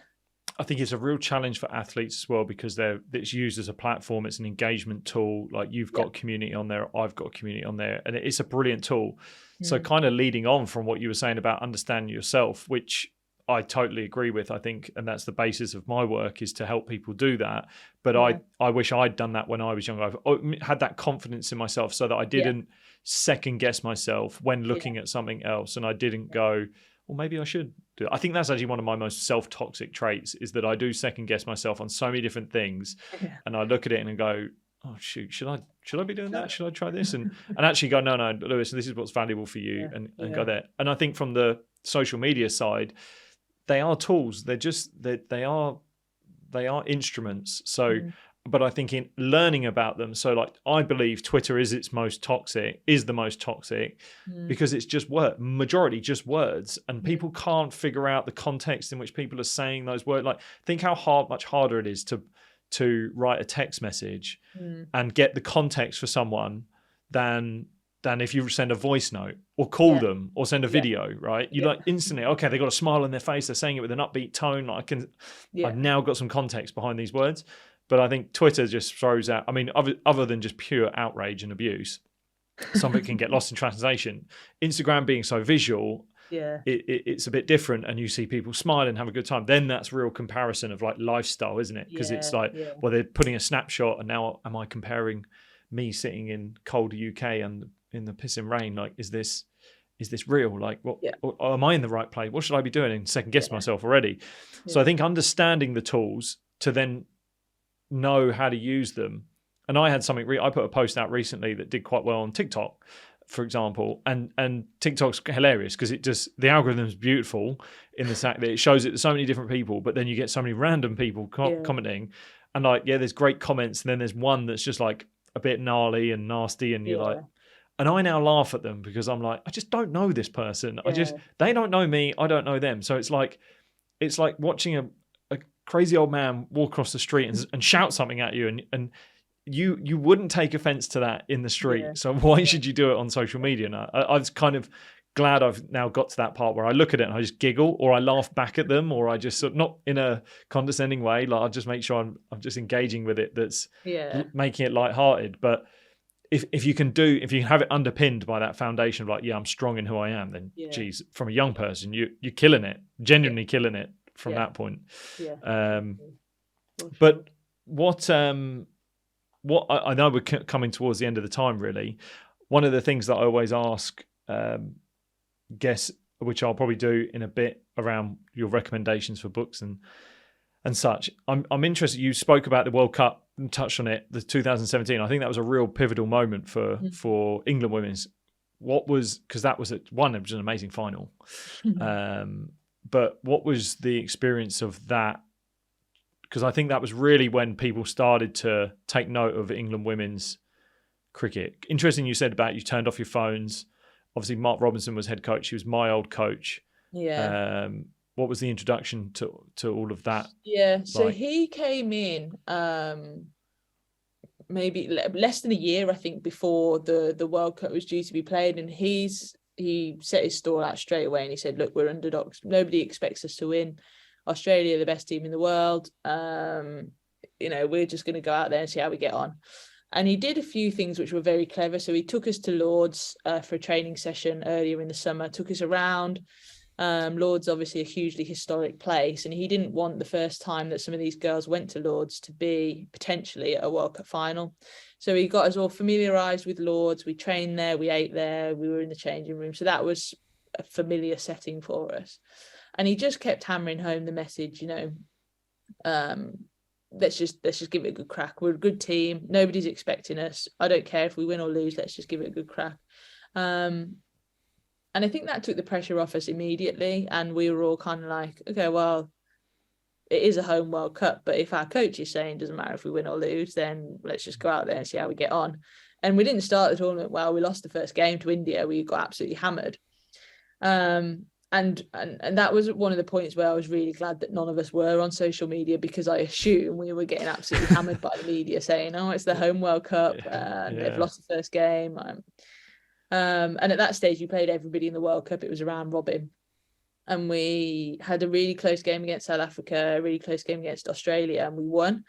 I think it's a real challenge for athletes as well, because it's used as a platform. It's an engagement tool. Like, you've got community on there, I've got a community on there, and it's a brilliant tool. So kind of leading on from what you were saying about understanding yourself, which I totally agree with, I think, and that's the basis of my work, is to help people do that. But I wish I'd done that when I was younger. I've had that confidence in myself so that I didn't second guess myself when looking at something else, and I didn't go, well, maybe I should do it. I think that's actually one of my most self-toxic traits, is that I do second guess myself on so many different things, and I look at it and I go, oh shoot, should I be doing that? Should I try this? And actually go, no, Lewis, this is what's valuable for you, and go there. And I think from the social media side, they are tools. They're just they are instruments. So but I think in learning about them, so like, I believe Twitter is the most toxic because it's just majority just words, and people can't figure out the context in which people are saying those words. Like, think how much harder it is to write a text message and get the context for someone than than if you send a voice note or call Yeah. them or send a video, right? You Yeah. like instantly, okay, they got a smile on their face, they're saying it with an upbeat tone. Yeah. I've now got some context behind these words. But I think Twitter just throws out, I mean, other than just pure outrage and abuse, some of it can get lost in translation. Instagram being so visual, Yeah. it's a bit different, and you see people smile and have a good time. Then that's real comparison of like lifestyle, isn't it? Because it's like, well, they're putting a snapshot, and now am I comparing me sitting in cold UK and in the pissing rain? Like, is this real? Like, what? Or am I in the right place? What should I be doing? And second guess myself already. So I think understanding the tools to then know how to use them. And I had something. I put a post out recently that did quite well on TikTok, for example, and TikTok's hilarious because the algorithm is beautiful in the fact that it shows it to so many different people, but then you get so many random people commenting, and like, there's great comments, and then there's one that's just like a bit gnarly and nasty, and you're like, and I now laugh at them because I'm like, I just don't know this person. They don't know me, I don't know them. So it's like watching a crazy old man walk across the street and shout something at you, and you wouldn't take offense to that in the street. So why should you do it on social media? And I was kind of glad I've now got to that part where I look at it and I just giggle, or I laugh back at them, or I just sort of, not in a condescending way, like I'll just make sure I'm just engaging with it, that's making it lighthearted. But if you can have it underpinned by that foundation of like, I'm strong in who I am, then geez, from a young person, you're killing it, genuinely killing it from that point. But what I know we're coming towards the end of the time, really. One of the things that I always ask guests, which I'll probably do in a bit, around your recommendations for books and such. I'm interested. You spoke about the World Cup and touched on it, the 2017. I think that was a real pivotal moment for England women's. Because that was it was an amazing final. But what was the experience of that? Because I think that was really when people started to take note of England women's cricket. Interesting you said about you turned off your phones. Obviously, Mark Robinson was head coach. He was my old coach. Yeah. What was the introduction to all of that? Yeah, so he came in maybe less than a year, I think, before the World Cup was due to be played. And he set his stall out straight away and he said, look, we're underdogs. Nobody expects us to win. Australia, the best team in the world. We're just going to go out there and see how we get on. And he did a few things which were very clever. So he took us to Lords for a training session earlier in the summer, took us around. Lords, obviously a hugely historic place. And he didn't want the first time that some of these girls went to Lords to be potentially at a World Cup final. So he got us all familiarised with Lords. We trained there, we ate there, we were in the changing room. So that was a familiar setting for us. And he just kept hammering home the message, let's just give it a good crack. We're a good team. Nobody's expecting us. I don't care if we win or lose. Let's just give it a good crack. And I think that took the pressure off us immediately. And we were all kind of like, okay, well, it is a home World Cup. But if our coach is saying it doesn't matter if we win or lose, then let's just go out there and see how we get on. And we didn't start the tournament well. We lost the first game to India. We got absolutely hammered. And that was one of the points where I was really glad that none of us were on social media, because I assume we were getting absolutely hammered by the media saying, oh, it's the home World Cup and they've lost the first game. And at that stage, we played everybody in the World Cup. It was a round robin. And we had a really close game against South Africa, a really close game against Australia, and we won.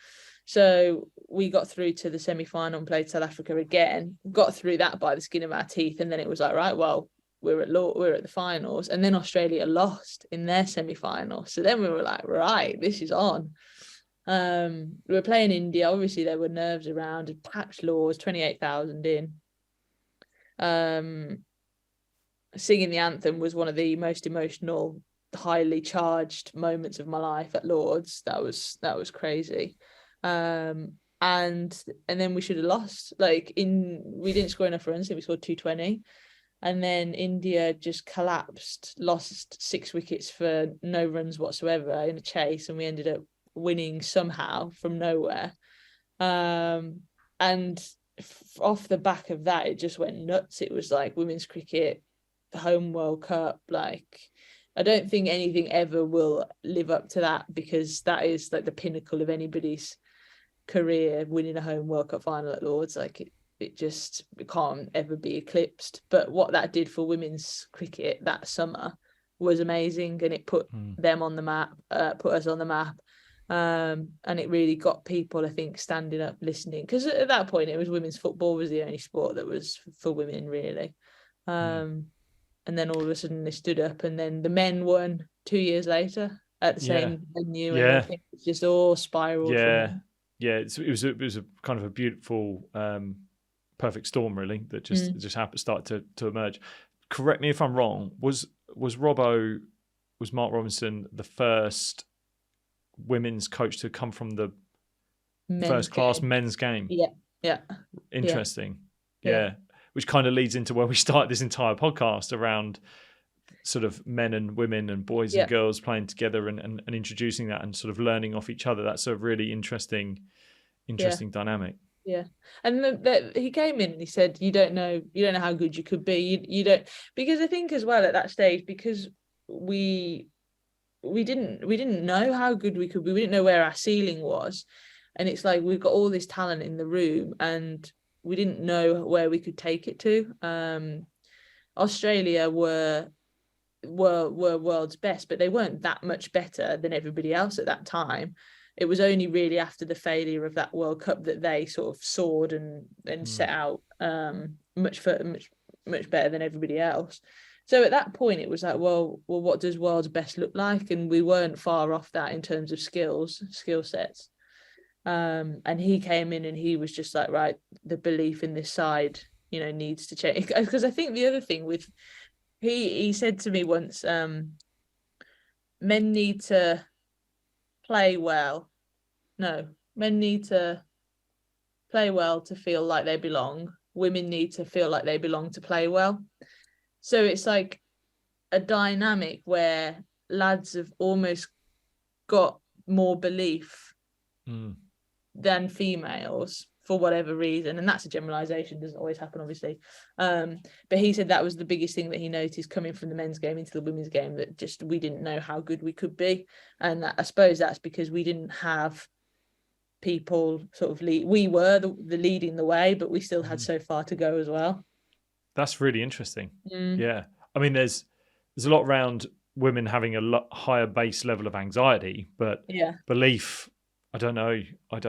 So we got through to the semi-final and played South Africa again, got through that by the skin of our teeth. And then it was like, right, well, we're at the finals. And then Australia lost in their semi-final. So then we were like, right, this is on. We were playing India. Obviously, there were nerves around. Packed Lords, 28,000 in. Singing the anthem was one of the most emotional, highly charged moments of my life at Lords. That was crazy. And then we should have lost. We didn't score enough runs. I think we scored 220. And then India just collapsed, lost 6 wickets for no runs whatsoever in a chase, and we ended up winning somehow from nowhere. And off the back of that, it just went nuts. It was like women's cricket, the home World Cup. I don't think anything ever will live up to that, because that is like the pinnacle of anybody's career, winning a home World Cup final at Lords. it can't ever be eclipsed. But what that did for women's cricket that summer was amazing, and it put them on the map, put us on the map. And it really got people, I think, standing up, listening, because at that point it was women's football was the only sport that was for women, really. And then all of a sudden they stood up, and then the men won 2 years later at the same venue, and I think it's just all spiraled. It was a kind of a beautiful, perfect storm, really, that just happened started to emerge. Correct me if I'm wrong. Was Mark Robinson the first women's coach to come from the first class men's game? Yeah. Interesting. Yeah. Which kind of leads into where we start this entire podcast around sort of men and women and boys and girls playing together and introducing that and sort of learning off each other. That's a really interesting dynamic. Yeah. And he came in and he said, you don't know how good you could be. You don't, because I think as well at that stage, because we didn't know how good we could be. We didn't know where our ceiling was. And it's like, we've got all this talent in the room and we didn't know where we could take it to. Australia were world's best, but they weren't that much better than everybody else at that time. It was only really after the failure of that World Cup that they sort of soared and set out much better than everybody else. So at that point, it was like, well, what does world's best look like? And we weren't far off that in terms of skill sets. And he came in and he was just like, right, the belief in this side, needs to change. Because I think the other thing with, he said to me once, men need to play well. No, men need to play well to feel like they belong. Women need to feel like they belong to play well. So it's like a dynamic where lads have almost got more belief than females for whatever reason. And that's a generalization, doesn't always happen, obviously. But he said that was the biggest thing that he noticed coming from the men's game into the women's game, that just we didn't know how good we could be. And I suppose that's because we didn't have people sort of lead. We were the leading the way, but we still had so far to go as well. That's really interesting. Yeah. I mean, there's a lot around women having a lot higher base level of anxiety, but belief, I don't know. Like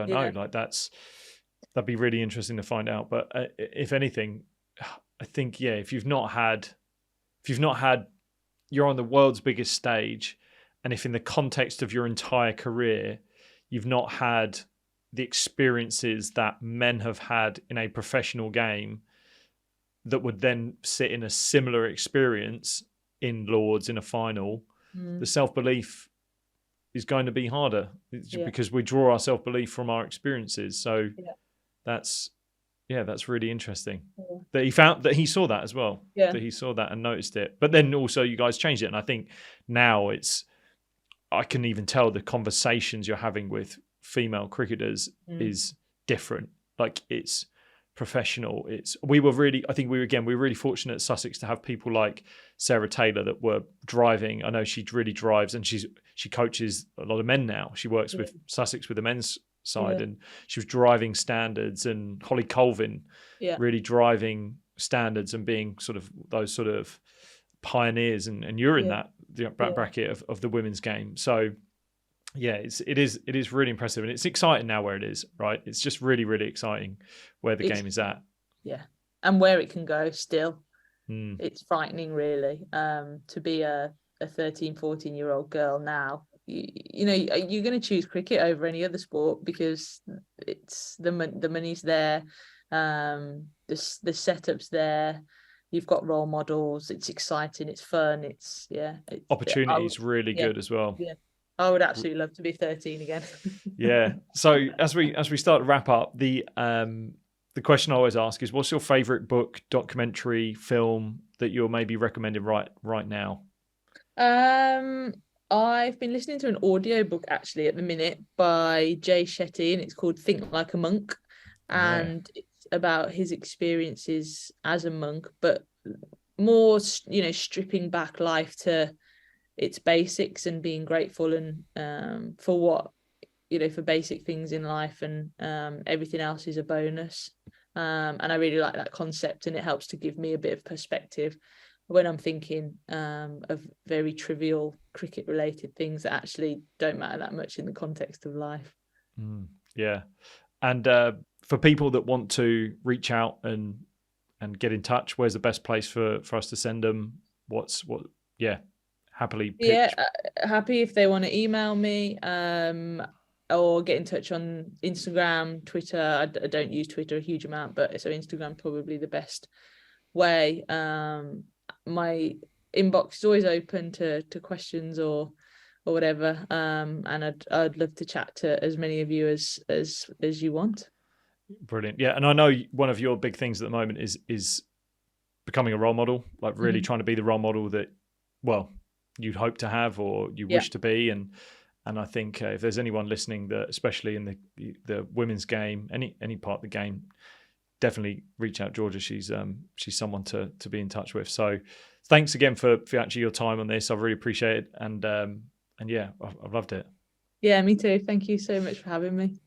that'd be really interesting to find out. But if anything, I think, if you've not had, you're on the world's biggest stage, and if in the context of your entire career, you've not had the experiences that men have had in a professional game that would then sit in a similar experience in Lords in a final, the self-belief is going to be harder because we draw our self-belief from our experiences. So that's really interesting that he saw that as well, that he saw that and noticed it. But then also you guys changed it. And I think now I can even tell the conversations you're having with female cricketers is different. Like it's professional. We were really fortunate at Sussex to have people like Sarah Taylor that were driving. I know she really drives, and she coaches a lot of men now. She works with Sussex with the men's side, and she was driving standards, and Holly Colvin really driving standards and being sort of those sort of pioneers, and you're in that bracket of the women's game. So it is really impressive, and it's exciting now where it is, right? It's just really, really exciting where the game is at. Yeah. And where it can go still. It's frightening, really, to be a 13, 14-year-old girl now. You're going to choose cricket over any other sport because it's the money's there, the setup's there. You've got role models. It's exciting. It's fun. Opportunity is really good as well. Yeah. I would absolutely love to be 13 again. Yeah. So as we start to wrap up, the question I always ask is, what's your favourite book, documentary, film that you're maybe recommending right now? I've been listening to an audiobook actually at the minute by Jay Shetty, and it's called Think Like a Monk. And it's about his experiences as a monk, but more, stripping back life to its basics and being grateful and for what, for basic things in life, and everything else is a bonus. And I really like that concept, and it helps to give me a bit of perspective when I'm thinking of very trivial cricket related things that actually don't matter that much in the context of life. Yeah. And for people that want to reach out and get in touch, where's the best place for us to send them? Happily pitch. Yeah, happy if they want to email me or get in touch on Instagram, Twitter. I don't use Twitter a huge amount, but so Instagram probably the best way. My inbox is always open to questions or whatever, and I'd love to chat to as many of you as you want. Brilliant. Yeah, and I know one of your big things at the moment is becoming a role model, like really trying to be the role model that, well, you'd hope to have or you wish to be. And I think if there's anyone listening that, especially in the women's game, any part of the game, definitely reach out, Georgia. She's someone to be in touch with. So thanks again for actually your time on this. I really appreciate it. And yeah, I've loved it. Yeah, me too. Thank you so much for having me.